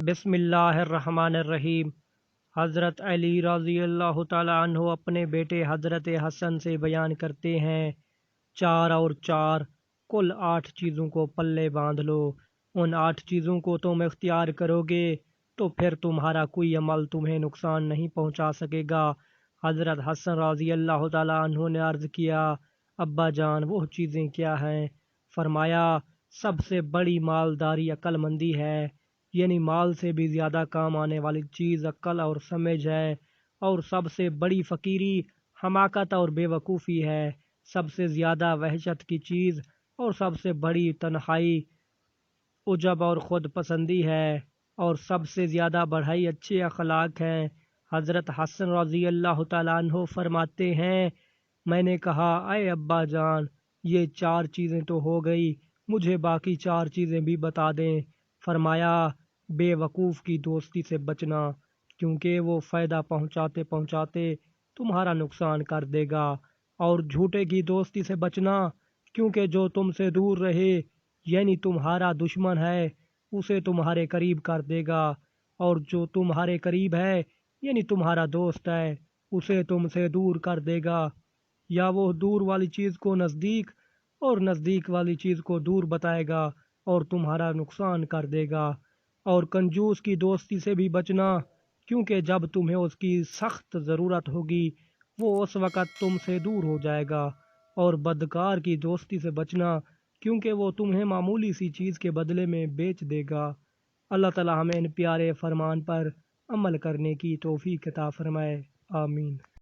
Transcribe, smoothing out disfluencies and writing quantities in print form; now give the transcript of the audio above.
بسم اللہ الرحمن الرحیم۔ حضرت علی رضی اللہ تعالیٰ عنہ اپنے بیٹے حضرت حسن سے بیان کرتے ہیں، 4 اور 4 کل 8 چیزوں کو پلے باندھ لو۔ ان 8 چیزوں کو تم اختیار کرو گے تو پھر تمہارا کوئی عمل تمہیں نقصان نہیں پہنچا سکے گا۔ حضرت حسن رضی اللہ تعالیٰ عنہ نے عرض کیا، ابا جان وہ چیزیں کیا ہیں؟ فرمایا، سب سے بڑی مالداری عقل مندی ہے، یعنی مال سے بھی زیادہ کام آنے والی چیز عقل اور سمجھ ہے، اور سب سے بڑی فقیری حماقت اور بے وقوفی ہے، سب سے زیادہ وحشت کی چیز اور سب سے بڑی تنہائی عجب اور خود پسندی ہے، اور سب سے زیادہ بڑھائی اچھے اخلاق ہیں۔ حضرت حسن رضی اللہ تعالیٰ عنہ فرماتے ہیں، میں نے کہا، اے ابا جان، یہ 4 چیزیں تو ہو گئی، مجھے باقی 4 چیزیں بھی بتا دیں۔ فرمایا، بے وقوف کی دوستی سے بچنا، کیونکہ وہ فائدہ پہنچاتے پہنچاتے تمہارا نقصان کر دے گا، اور جھوٹے کی دوستی سے بچنا، کیونکہ جو تم سے دور رہے یعنی تمہارا دشمن ہے اسے تمہارے قریب کر دے گا، اور جو تمہارے قریب ہے یعنی تمہارا دوست ہے اسے تم سے دور کر دے گا، یا وہ دور والی چیز کو نزدیک اور نزدیک والی چیز کو دور بتائے گا اور تمہارا نقصان کر دے گا۔ اور کنجوس کی دوستی سے بھی بچنا، کیونکہ جب تمہیں اس کی سخت ضرورت ہوگی وہ اس وقت تم سے دور ہو جائے گا۔ اور بدکار کی دوستی سے بچنا، کیونکہ وہ تمہیں معمولی سی چیز کے بدلے میں بیچ دے گا۔ اللہ تعالی ہمیں ان پیارے فرمان پر عمل کرنے کی توفیق عطا فرمائے، آمین۔